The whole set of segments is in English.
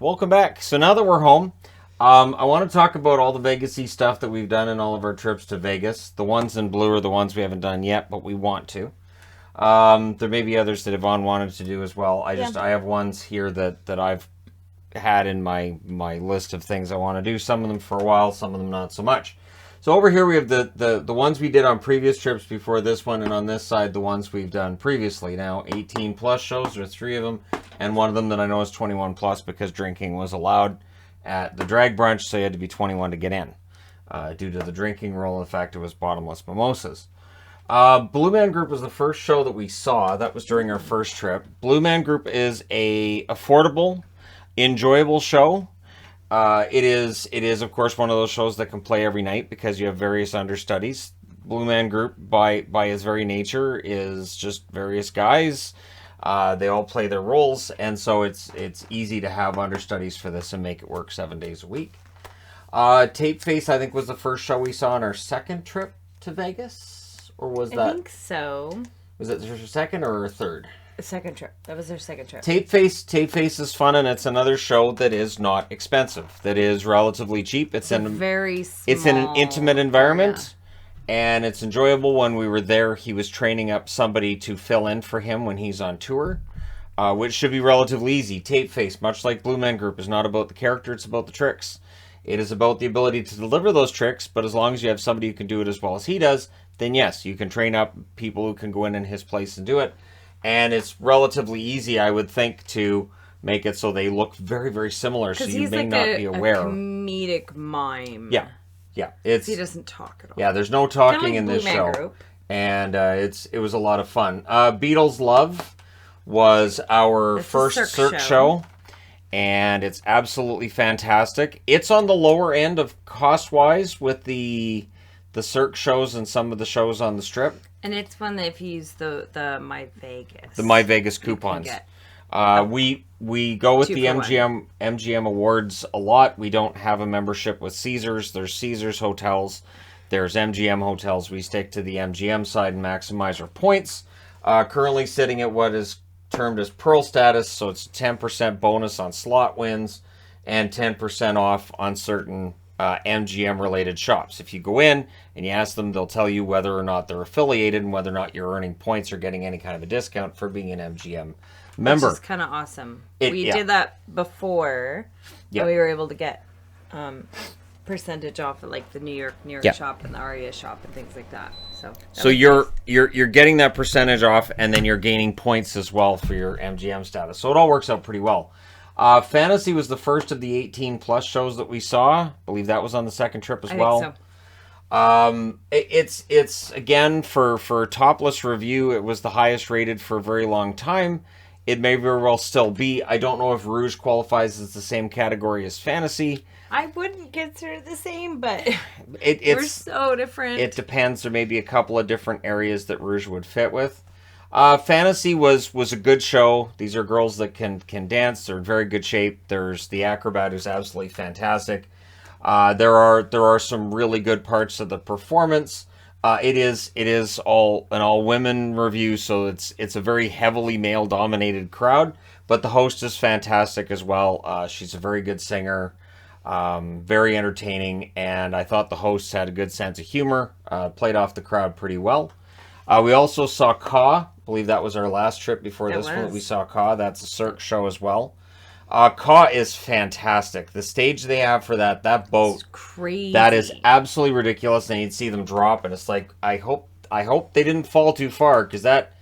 welcome back. So now that we're home, I want to talk about all the Vegas-y stuff that we've done in all of our trips to Vegas. The ones in blue are the ones we haven't done yet, but we want to. There may be others that Yvonne wanted to do as well. I have ones here that I've had in my list of things I want to do. Some of them for a while, some of them not so much. So over here we have the ones we did on previous trips before this one, and on this side the ones we've done previously. Now 18 plus shows, there are 3 of them, and one of them that I know is 21 plus because drinking was allowed at the drag brunch, so you had to be 21 to get in due to the drinking rule and the fact it was bottomless mimosas. Blue Man Group was the first show that we saw. That was during our first trip. Blue Man Group is a affordable, enjoyable show. It is of course one of those shows that can play every night because you have various understudies. Blue Man Group, by its very nature, is just various guys. They all play their roles, and so it's easy to have understudies for this and make it work 7 days a week. Tape Face, I think, was the first show we saw on our second trip to Vegas, or was that? I think so. Was it their second or our third? Second trip. That was their second trip. Tape Face is fun, and it's another show that is not expensive. That is relatively cheap. It's in very small. It's in an intimate environment, and it's enjoyable. When we were there, he was training up somebody to fill in for him when he's on tour, which should be relatively easy. Tape Face, much like Blue Man Group, is not about the character; it's about the tricks. It is about the ability to deliver those tricks, but as long as you have somebody who can do it as well as he does, then yes, you can train up people who can go in his place and do it. And it's relatively easy, I would think, to make it so they look very, very similar, so you may not be aware. He's like a comedic mime. Yeah. He doesn't talk at all. Yeah, there's no talking like in this Blue Man show. Group. And it was a lot of fun. Beatles Love was our first Cirque show. And it's absolutely fantastic. It's on the lower end of cost-wise with the Cirque shows and some of the shows on the Strip. And it's one that if you use the My Vegas. The My Vegas coupons. We go with the MGM Awards a lot. We don't have a membership with Caesars. There's Caesars hotels. There's MGM hotels. We stick to the MGM side and maximize our points. Currently sitting at what is termed as Pearl status, so it's a 10% bonus on slot wins and 10% off on certain MGM related shops. If you go in and you ask them, they'll tell you whether or not they're affiliated and whether or not you're earning points or getting any kind of a discount for being an MGM member. Which is kind of awesome. We did that before, and we were able to get percentage off at like the New York shop and the Aria shop and things like that. So you're getting that percentage off, and then you're gaining points as well for your MGM status. So it all works out pretty well. Fantasy was the first of the 18 plus shows that we saw. I believe that was on the second trip as well. Think so. It's again for topless review. It was the highest rated for a very long time. It may very well still be. I don't know if Rouge qualifies as the same category as Fantasy. I wouldn't consider it the same, but we're so different. It depends. There may be a couple of different areas that Rouge would fit with. Fantasy was a good show. These are girls that can dance. They're in very good shape. There's the acrobat who's absolutely fantastic. There are some really good parts of the performance. It is all an all women review, so it's a very heavily male dominated crowd. But the host is fantastic as well. She's a very good singer. Very entertaining, and I thought the hosts had a good sense of humor, played off the crowd pretty well. We also saw Ka. I believe that was our last trip before this one. We saw Ka. That's a Cirque show as well. Ka is fantastic. The stage they have for that boat, it's crazy. That is absolutely ridiculous. And you'd see them drop, and it's like, I hope they didn't fall too far, because that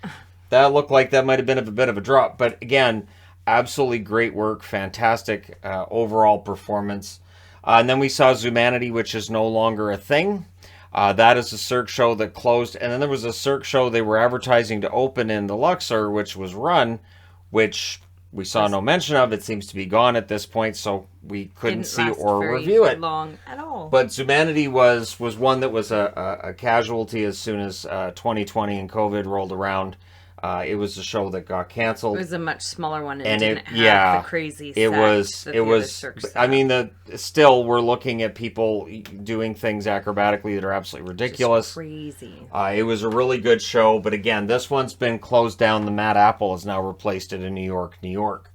looked like that might have been a bit of a drop. But again, absolutely great work, fantastic overall performance. And then we saw Zumanity, which is no longer a thing. That is a Cirque show that closed. And then there was a Cirque show they were advertising to open in the Luxor, which was run, which we saw no mention of. It seems to be gone at this point, so we couldn't see or review it. Long at all. But Zumanity was one that was a casualty as soon as 2020 and COVID rolled around. It was a show that got canceled. It was a much smaller one, and it didn't have the crazy. It was. I mean, still we're looking at people doing things acrobatically that are absolutely ridiculous. Just crazy. It was a really good show, but again, this one's been closed down. The Mad Apple has now replaced it in New York, New York.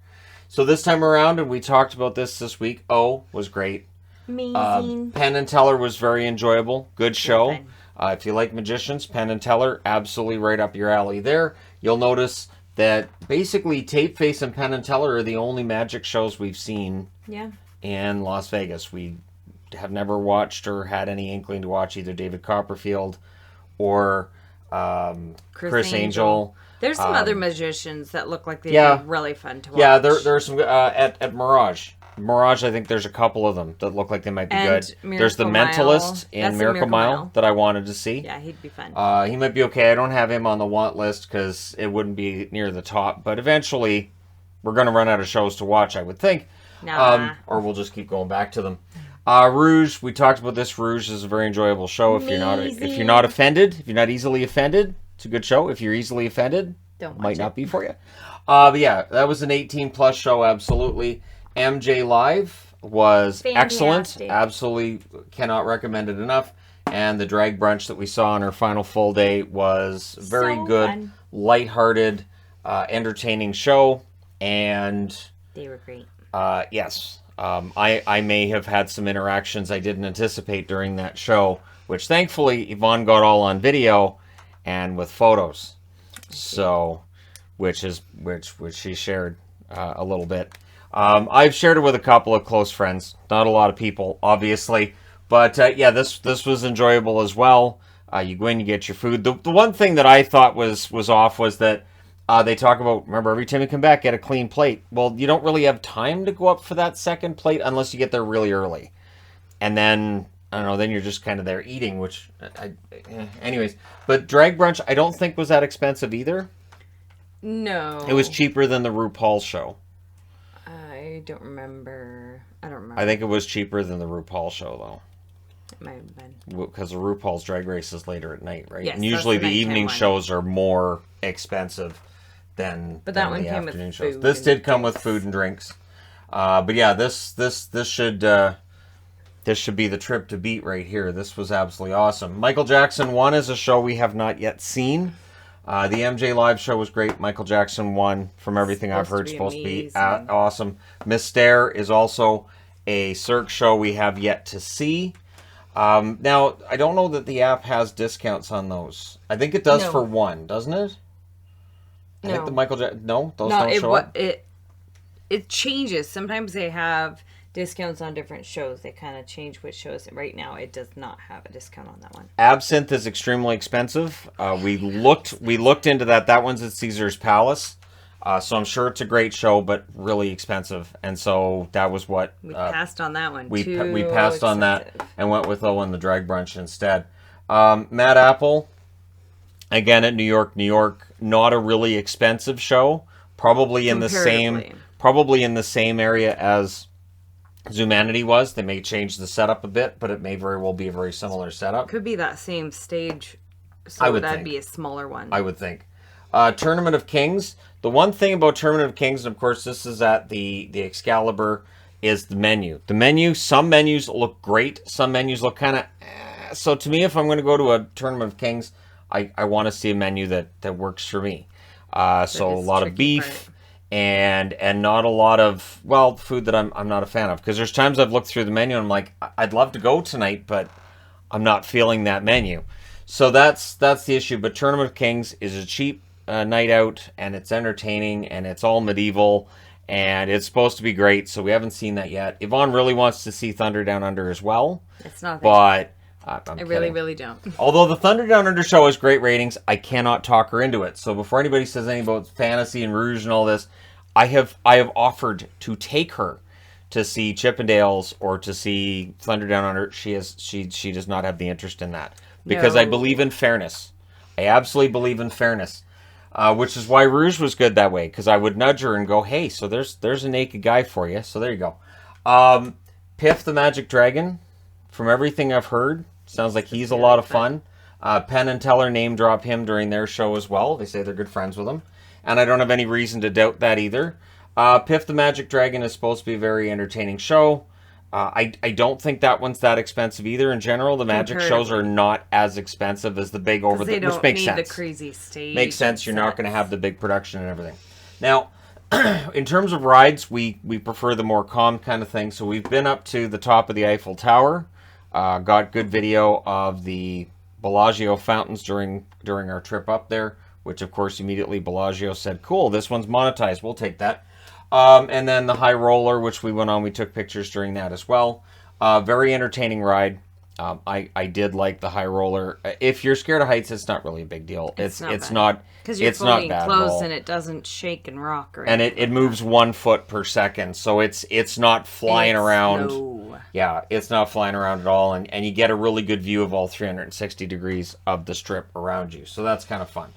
So this time around, and we talked about this week, was great. Amazing. Penn and Teller was very enjoyable. Good show. If you like magicians, Penn and Teller, absolutely right up your alley there. You'll notice that basically Tapeface and Penn and Teller are the only magic shows we've seen in Las Vegas. We have never watched or had any inkling to watch either David Copperfield or Chris Angel. There's some other magicians that look like they'd be really fun to watch. Yeah, there are some at Mirage. Mirage, I think there's a couple of them that look like they might be good. There's the Mentalist and Miracle Mile that I wanted to see. Yeah, he'd be fun. He might be okay. I don't have him on the want list because it wouldn't be near the top. But eventually, we're going to run out of shows to watch, I would think. Or we'll just keep going back to them. Rouge, we talked about this. Rouge is a very enjoyable show. If you're not offended, if you're not easily offended, it's a good show. If you're easily offended, might not be for you. But yeah, that was an 18+ show, absolutely. MJ Live was excellent. Absolutely cannot recommend it enough. And the drag brunch that we saw on our final full day was very good, fun. Lighthearted, entertaining show. And they were great. Yes. I may have had some interactions I didn't anticipate during that show, which thankfully Yvonne got all on video and with photos. So, which she shared a little bit. I've shared it with a couple of close friends, not a lot of people, obviously, but yeah, this was enjoyable as well. You go in, you get your food. The one thing that I thought was off was that they talk about, remember, every time you come back, get a clean plate. Well, you don't really have time to go up for that second plate unless you get there really early, and then I don't know, then you're just kind of there eating, which anyways. But drag brunch, I don't think was that expensive either. No, it was cheaper than the RuPaul show. I don't remember. I think it was cheaper than the RuPaul show, though. It might have been. Because the RuPaul's Drag Race is later at night, right? Yes, and usually the evening shows are more expensive than the afternoon shows. This did come with food and drinks. But yeah, this should be the trip to beat right here. This was absolutely awesome. Michael Jackson 1 is a show we have not yet seen. The MJ Live show was great. Michael Jackson 1, from everything I've heard, supposed to be awesome. Mystere is also a Cirque show we have yet to see. Now, I don't know that the app has discounts on those. I think it does for one, doesn't it? I think the Michael Jackson... No? Those don't show up? It changes. Sometimes they have discounts on different shows. They kind of change which shows. Right now, it does not have a discount on that one. Absinthe is extremely expensive. We looked into that. That one's at Caesar's Palace. So I'm sure it's a great show, but really expensive. And so that was what... we passed on that one. We passed on that and went with Owen the Drag Brunch instead. Mad Apple, again at New York, not a really expensive show. Probably in the same area as Zumanity was. They may change the setup a bit, but it may very well be a very similar setup. Could be that same stage, so that'd be a smaller one. I would think. Tournament of Kings. The one thing about Tournament of Kings, and of course this is at the Excalibur, is the menu. The menu, some menus look great, some menus look kind of... So to me, if I'm going to go to a Tournament of Kings, I want to see a menu that works for me. So a lot of beef... And not a lot of, food that I'm not a fan of. Because there's times I've looked through the menu and I'm like, I'd love to go tonight, but I'm not feeling that menu. So that's the issue. But Tournament of Kings is a cheap night out, and it's entertaining, and it's all medieval, and it's supposed to be great. So we haven't seen that yet. Yvonne really wants to see Thunder Down Under as well. It's not there. But I really, really don't. Although the Thunder Down Under show has great ratings, I cannot talk her into it. So before anybody says anything about fantasy and Rouge and all this, I have offered to take her to see Chippendales or to see Thunder Down Under. She does not have the interest in that because I believe in fairness. I absolutely believe in fairness, which is why Rouge was good that way, because I would nudge her and go, "Hey, so there's a naked guy for you." So there you go. Piff the Magic Dragon. From everything I've heard, sounds like he's a lot of fun. Penn and Teller name drop him during their show as well. They say they're good friends with him. And I don't have any reason to doubt that either. Piff the Magic Dragon is supposed to be a very entertaining show. I don't think that one's that expensive either. In general, the magic shows are not as expensive as the big which makes sense. The crazy stage. Makes sense. You're not going to have the big production and everything. Now, in terms of rides, we prefer the more calm kind of thing. So we've been up to the top of the Eiffel Tower, got good video of the Bellagio fountains during our trip up there, which of course immediately Bellagio said, cool, this one's monetized, we'll take that. And then the high roller, which we went on, we took pictures during that as well. Very entertaining ride. I did like the high roller. If you're scared of heights, it's not really a big deal. It's not because you're it's not fully bad enclosed and it doesn't shake and rock. And it moves 1 foot per second, so it's not flying around. No. Yeah, it's not flying around at all, and you get a really good view of all 360 degrees of the strip around you. So that's kind of fun.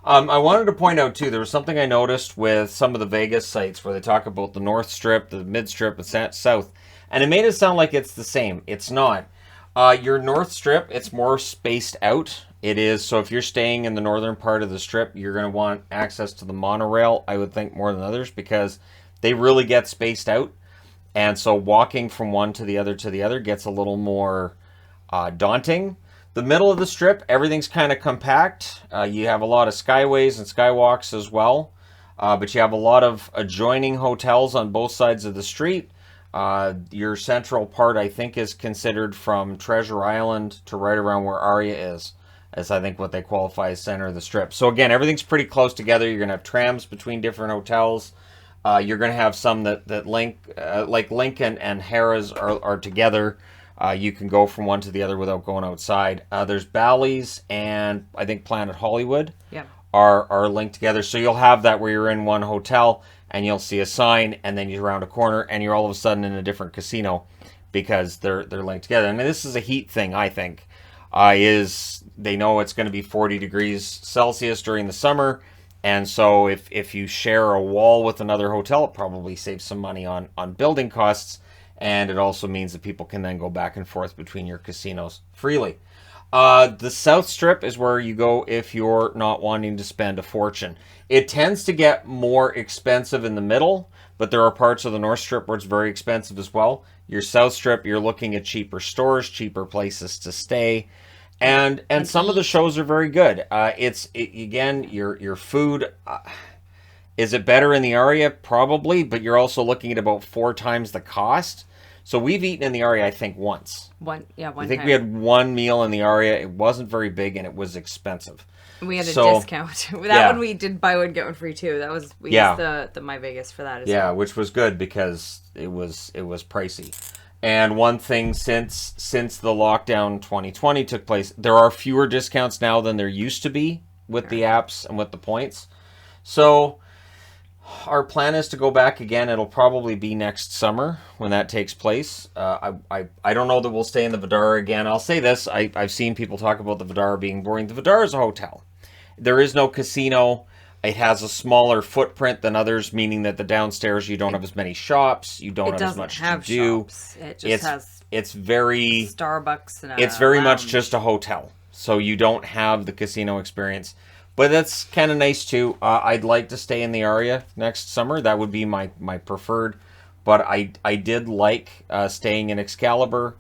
I wanted to point out too, there was something I noticed with some of the Vegas sites where they talk about the North Strip, the Mid Strip, the South, and it made it sound like it's the same. It's not. Your North Strip, it's more spaced out. It is. So if you're staying in the northern part of the strip, you're going to want access to the monorail, I would think, more than others, because they really get spaced out. And so walking from one to the other gets a little more daunting. The middle of the strip, everything's kind of compact. You have a lot of skyways and skywalks as well. But you have a lot of adjoining hotels on both sides of the street. Your central part, I think, is considered from Treasure Island to right around where Aria is, as I think what they qualify as center of the strip. So again, everything's pretty close together. You're going to have trams between different hotels. You're going to have some that link, like Lincoln and Harrah's are together. You can go from one to the other without going outside. There's Bally's and I think Planet Hollywood are linked together. So you'll have that where you're in one hotel and you'll see a sign, and then you're around a corner, and you're all of a sudden in a different casino because they're linked together. And this is a heat thing, I think. They know it's going to be 40 degrees Celsius during the summer, and so if you share a wall with another hotel, it probably saves some money on building costs, and it also means that people can then go back and forth between your casinos freely. The South Strip is where you go if you're not wanting to spend a fortune. It tends to get more expensive in the middle, but there are parts of the North Strip where it's very expensive as well. Your South Strip, you're looking at cheaper stores, cheaper places to stay, and some of the shows are very good. Again, your food. Is it better in the Aria? Probably, but you're also looking at about 4 times the cost. So we've eaten in the Aria, I think, once. One I think we had one meal in the Aria. It wasn't very big, and it was expensive. We had a discount. That one we did buy one, get one free, too. That was we used the My Vegas for that as well. Yeah, which was good because it was pricey. And one thing since the lockdown 2020 took place, there are fewer discounts now than there used to be with the apps and with the points. So our plan is to go back again. It'll probably be next summer when that takes place. I don't know that we'll stay in the Vdara again. I'll say this. I've seen people talk about the Vdara being boring. The Vdara is a hotel. There is no casino. It has a smaller footprint than others, meaning that the downstairs you don't have as many shops. You don't have as much to do. Shops. It just has it's very Starbucks and it's very lounge. much just a hotel. So you don't have the casino experience. But that's kind of nice too. I'd like to stay in the Aria next summer. That would be my preferred. But I did like staying in Excalibur.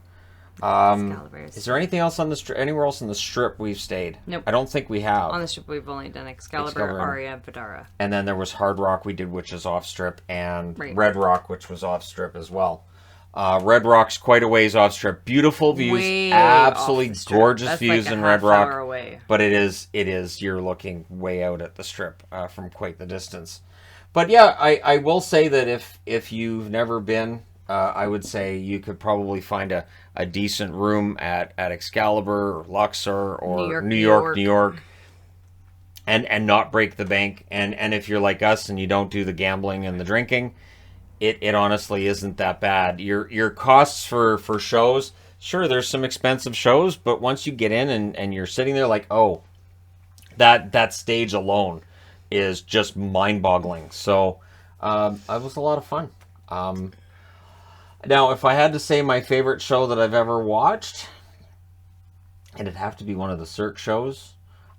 Is there anything else on the anywhere else on the strip we've stayed? Nope. I don't think we have. On the strip we've only done Excalibur, Aria, Vdara. And then there was Hard Rock we did, which is off strip, and Right. Red Rock, which was off strip as well. Red Rock's quite a ways off strip. Beautiful views, Way absolutely off the strip. gorgeous That's views like a in Red half Rock. hour away. But it is you're looking way out at the strip from quite the distance. But yeah, I will say that if you've never been, I would say you could probably find a decent room at Excalibur or Luxor or New York, and not break the bank. And if you're like us and you don't do the gambling and the drinking, it honestly isn't that bad. Your costs for shows, sure, there's some expensive shows, but once you get in and you're sitting there like, oh, that stage alone is just mind-boggling. So it was a lot of fun. Now, if I had to say my favorite show that I've ever watched, it'd have to be one of the Cirque shows.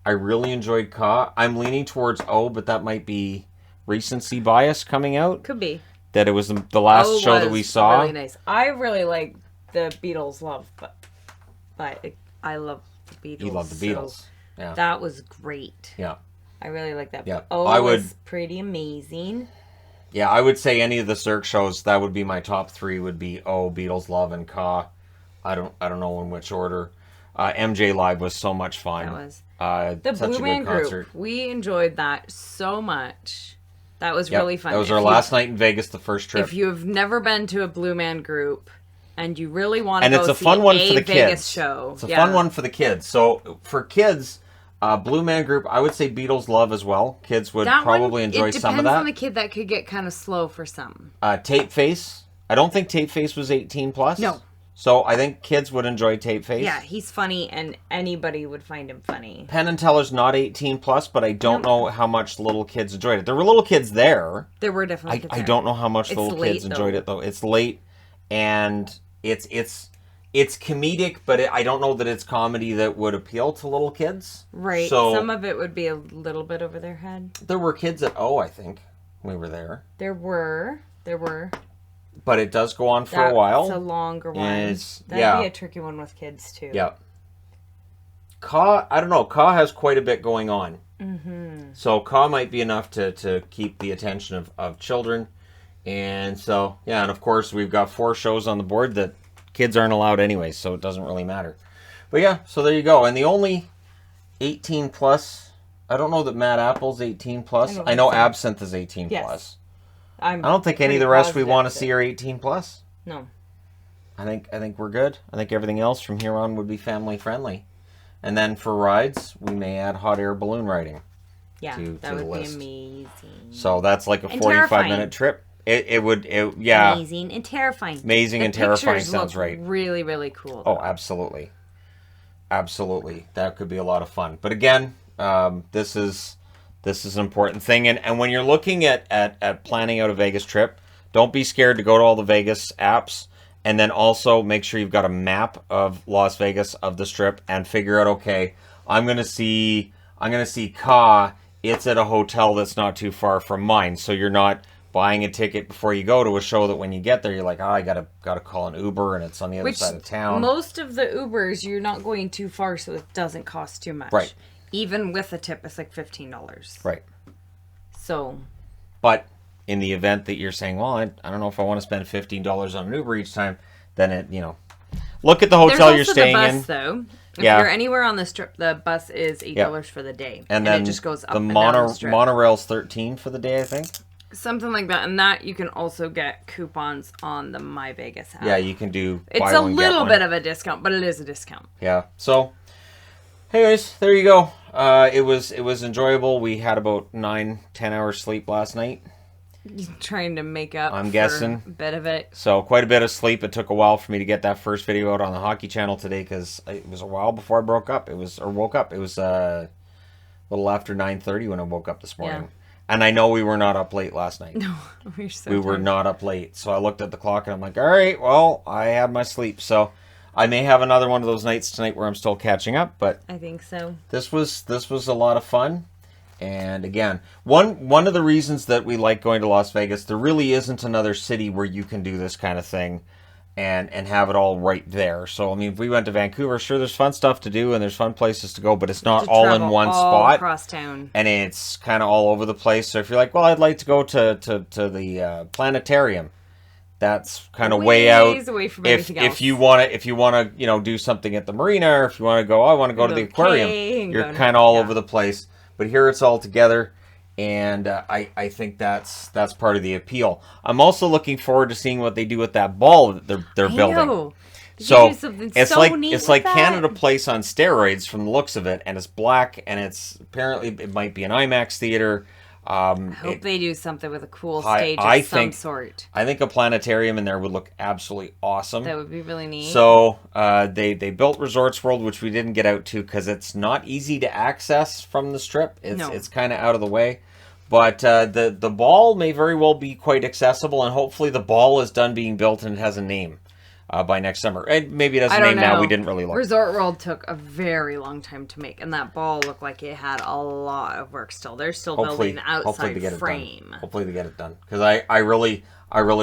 I really enjoyed Ka. I'm leaning towards O, but that might be recency bias coming out. Could be. That it was the last show that we saw. Really nice. I really like the Beatles. But I love the Beatles. You love the Beatles. So yeah. That was great. Yeah. I really like that. Yeah. Oh, it was pretty amazing. Yeah, I would say any of the Cirque shows, that would be my top three. Would be Beatles, Love, and Ka. I don't know in which order. MJ Live was so much fun. That was the Blue Man Group. We enjoyed that so much. That was really fun. That was our last night in Vegas, the first trip. If you've never been to a Blue Man Group and you really want to go see a fun one for the Vegas kids. Show, it's a fun one for the kids. So for kids, Blue Man Group, I would say Beatles Love as well. Kids would probably enjoy some of that. It depends on the kid. That could get kind of slow for some. Tape Face. I don't think Tape Face was 18 plus. No. So I think kids would enjoy Tape Face. Yeah, he's funny, and anybody would find him funny. Penn and Teller's not 18 plus, but I don't know how much little kids enjoyed it. There were little kids there. There were definitely kids I don't know how much little kids enjoyed it though. It's late, and it's comedic, but I don't know that it's comedy that would appeal to little kids. Right. So some of it would be a little bit over their head. There were kids at I think we were there. There were. But it does go on for a while. It's a longer one. That'd be a tricky one with kids, too. Yeah. I don't know. Ka has quite a bit going on. Mm-hmm. So Ka might be enough to keep the attention of children. And so, yeah, and of course, we've got 4 shows on the board that kids aren't allowed anyway, so it doesn't really matter. But yeah, so there you go. And the only 18 plus, I don't know that Mad Apple's 18 plus. I know Absinthe is 18 plus. I don't think any of the rest we want to see are 18 plus. No. I think we're good. I think everything else from here on would be family friendly. And then for rides, we may add hot air balloon riding. Yeah, that would be amazing. So that's like a 45-minute trip. It would, yeah. Amazing and terrifying. Amazing and terrifying sounds right. Really, really cool. Oh, absolutely. Absolutely. That could be a lot of fun. But again, this is an important thing. And when you're looking at planning out a Vegas trip, don't be scared to go to all the Vegas apps. And then also make sure you've got a map of Las Vegas, of the Strip, and figure out, okay, I'm gonna see Ka. It's at a hotel that's not too far from mine. So you're not buying a ticket before you go to a show that when you get there you're like, I gotta call an Uber and it's on the other side of town. Most of the Ubers, you're not going too far, so it doesn't cost too much. Right. Even with a tip, it's like $15. Right. So. But in the event that you're saying, well, I don't know if I want to spend $15 on an Uber each time, then it, look at the hotel you're staying in. There's also the bus, though. If you're anywhere on the Strip, the bus is $8 for the day. And then it just goes up the and down the Strip. monorail's $13 for the day, I think. Something like that. And that you can also get coupons on the My Vegas app. Yeah, you can do It's a little bit of a discount, but it is a discount. Yeah. So, anyways, there you go. It was enjoyable. We had about 9-10 hours sleep last night. Trying to make up I'm guessing a bit of it. So quite a bit of sleep. It took a while for me to get that first video out on the Hockey Channel today because it was a while before I woke up. It was a little after 9:30 when I woke up this morning. Yeah. And I know we were not up late last night. No, we were not up late. So I looked at the clock and I'm like, all right, well, I had my sleep. So I may have another one of those nights tonight where I'm still catching up, but I think so. This was a lot of fun. And again, one of the reasons that we like going to Las Vegas, there really isn't another city where you can do this kind of thing and have it all right there. So, I mean, if we went to Vancouver, sure, there's fun stuff to do and there's fun places to go, but it's not all in one spot. Across town. And it's kind of all over the place. So if you're like, well, I'd like to go to the planetarium, that's kind of way out. Away from everything else. If you want to, do something at the marina, or if you want to go, I want to go to the aquarium, you're kind of all over the place. But here it's all together, and I think that's part of the appeal. I'm also looking forward to seeing what they do with that ball that they're building. So it's like Canada Place on steroids from the looks of it, and it's black, and it might be an IMAX theater. I hope they do something with a cool stage of some sort. I think a planetarium in there would look absolutely awesome. That would be really neat. So they built Resorts World, which we didn't get out to because it's not easy to access from the Strip. It's kind of out of the way. But the ball may very well be quite accessible, and hopefully the ball is done being built and it has a name by next summer. And maybe it has a name now. We didn't really look. Resort World took a very long time to make, and that ball looked like it had a lot of work still. They're still building the outside frame. Hopefully they get it done. Because I really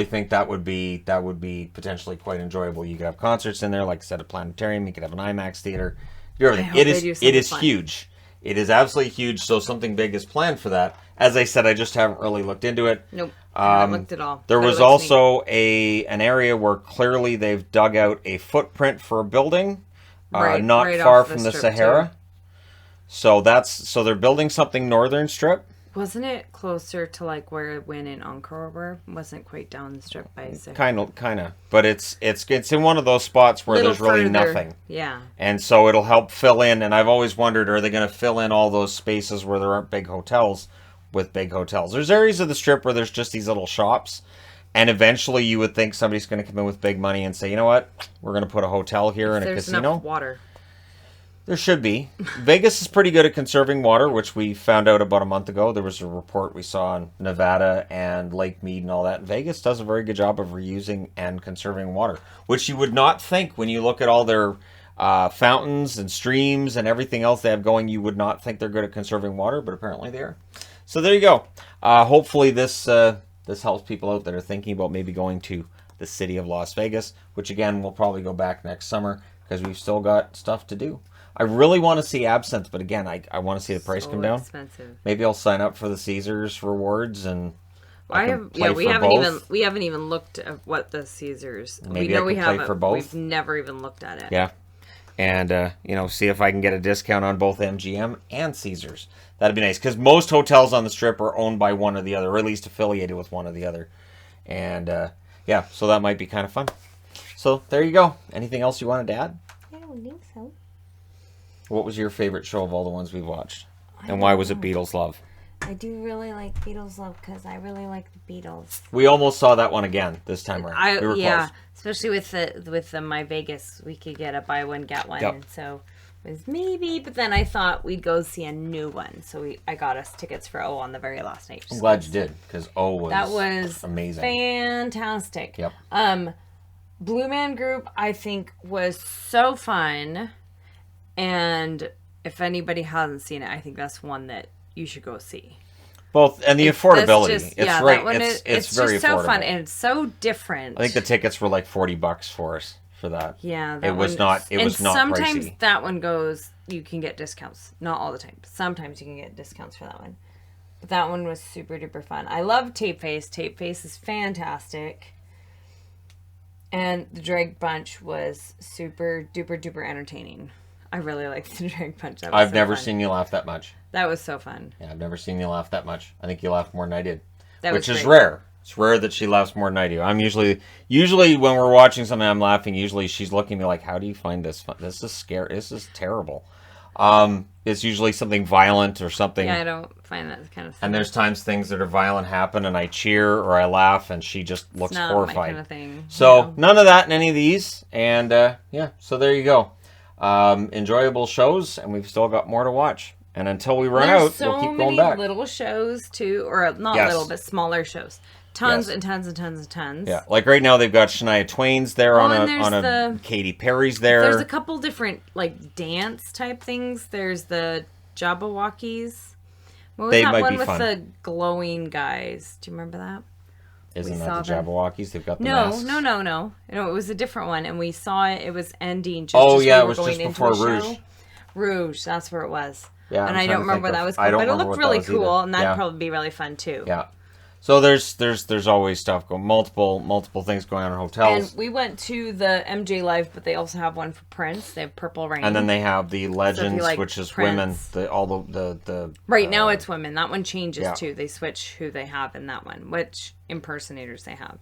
think that would be potentially quite enjoyable. You could have concerts in there, like I said, a planetarium. You could have an IMAX theater. Do everything. It is huge. It is absolutely huge, so something big is planned for that. As I said, I just haven't really looked into it. Nope, I haven't looked at all. There was also an area where clearly they've dug out a footprint for a building, not far from the Sahara. Too. So they're building something northern strip. Wasn't it closer to like where Wynn and Encore were? Wasn't quite down the strip by Sahara. Kind of. But it's in one of those spots where there's really nothing. Yeah. And so it'll help fill in. And I've always wondered, are they going to fill in all those spaces where there aren't big hotels with big hotels? There's areas of the strip where there's just these little shops. And eventually you would think somebody's going to come in with big money and say, you know what? We're going to put a hotel here and a casino. There's enough water. There should be. Vegas is pretty good at conserving water, which we found out about a month ago. There was a report we saw on Nevada and Lake Mead and all that. Vegas does a very good job of reusing and conserving water, which you would not think when you look at all their fountains and streams and everything else they have going. You would not think they're good at conserving water, but apparently they are. So there you go. Hopefully this helps people out that are thinking about maybe going to the city of Las Vegas, which again, we'll probably go back next summer because we've still got stuff to do. I really want to see Absinthe, but again, I want to see the price come down. Expensive. Maybe I'll sign up for the Caesars rewards and we haven't even looked at what the Caesars. Maybe we know we have for both. We've never even looked at it. Yeah, and see if I can get a discount on both MGM and Caesars. That'd be nice because most hotels on the Strip are owned by one or the other, or at least affiliated with one or the other. And so that might be kind of fun. So there you go. Anything else you wanted to add? I don't think so. What was your favorite show of all the ones we've watched? And why was it Beatles Love? I do really like Beatles Love because I really like the Beatles. We almost saw that one again this time around. We were close. Especially with the My Vegas, we could get a buy one get one. Yep. So it was maybe, but then I thought we'd go see a new one. So I got us tickets for O on the very last night. I'm glad you did because O was amazing, fantastic. Yep. Blue Man Group I think was so fun. And if anybody hasn't seen it, I think that's one that you should go see. Both and the affordability. It's right. It's very just affordable. So fun and it's so different. I think the tickets were like $40 for us for that. Yeah, it was not sometimes pricey. That one goes. You can get discounts. Not all the time. Sometimes you can get discounts for that one. But that one was super duper fun. I love Tape Face. Tape Face is fantastic. And the Drag Bunch was super duper duper entertaining. I really liked the Drag Punch. I've never seen you laugh that much. That was so fun. Yeah, I've never seen you laugh that much. I think you laughed more than I did, which is great. Rare. It's rare that she laughs more than I do. I'm usually when we're watching something, I'm laughing. Usually she's looking at me like, "How do you find this fun? This is scary. This is terrible." It's usually something violent or something. Yeah, I don't find that kind of thing. And there's times things that are violent happen, and I cheer or I laugh, and she just looks horrified. My kind of thing. So none of that in any of these, and so there you go. Enjoyable shows, and we've still got more to watch. And until we run out, we'll keep going back. So many little shows too, or not little, but smaller shows. Tons and tons and tons and tons. Yeah, like right now they've got Shania Twain's there on a Katy Perry's there. There's a couple different like dance type things. There's the Jabberwockies. What was they that might one be with fun. the glowing guys? Do you remember that? Isn't that the Jabberwockies? They've got the masks. No. No, it was a different one, and we saw it. It was ending. It was just before Rouge. Rouge, that's where it was. Yeah, and I don't remember what that was called, but it looked really cool, and that'd probably be really fun too. Yeah. So there's always stuff going, multiple things going on in hotels. And we went to the MJ Live, but they also have one for Prince. They have Purple Rain. And then they have the Legends, which is Prince. women. The right now it's women. That one changes too. They switch who they have in that one, which impersonators they have.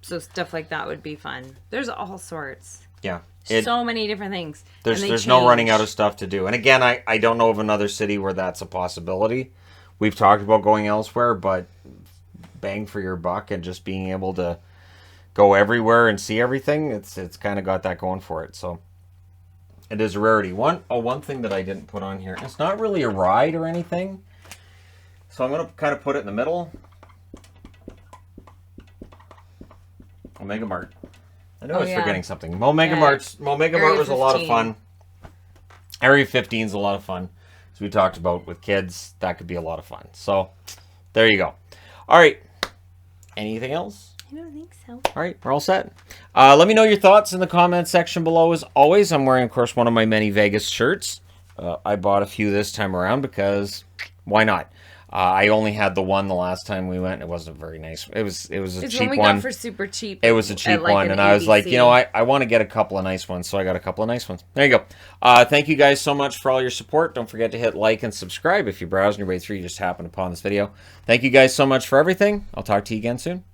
So stuff like that would be fun. There's all sorts. Yeah. So many different things. There's no running out of stuff to do. And again, I don't know of another city where that's a possibility. We've talked about going elsewhere, but bang for your buck and just being able to go everywhere and see everything, it's kind of got that going for it. So it is a rarity. One thing that I didn't put on here, it's not really a ride or anything, so I'm going to kind of put it in the middle. Omega Mart. I know I was forgetting something. Omega Mart was a lot of fun. Area 15 is a lot of fun. As we talked about with kids, that could be a lot of fun. So there you go. All right. Anything else? I don't think so. All right, we're all set. Let me know your thoughts in the comments section below. As always, I'm wearing, of course, one of my many Vegas shirts. I bought a few this time around because why not? I only had the one the last time we went. It wasn't very nice. It was a It's cheap one we one. got for super cheap. It was a cheap at, like, one, an and I was like, ABC. you know, I want to get a couple of nice ones, so I got a couple of nice ones. There you go. Thank you guys so much for all your support. Don't forget to hit like and subscribe if you're browsing your way through, you just happened upon this video. Thank you guys so much for everything. I'll talk to you again soon.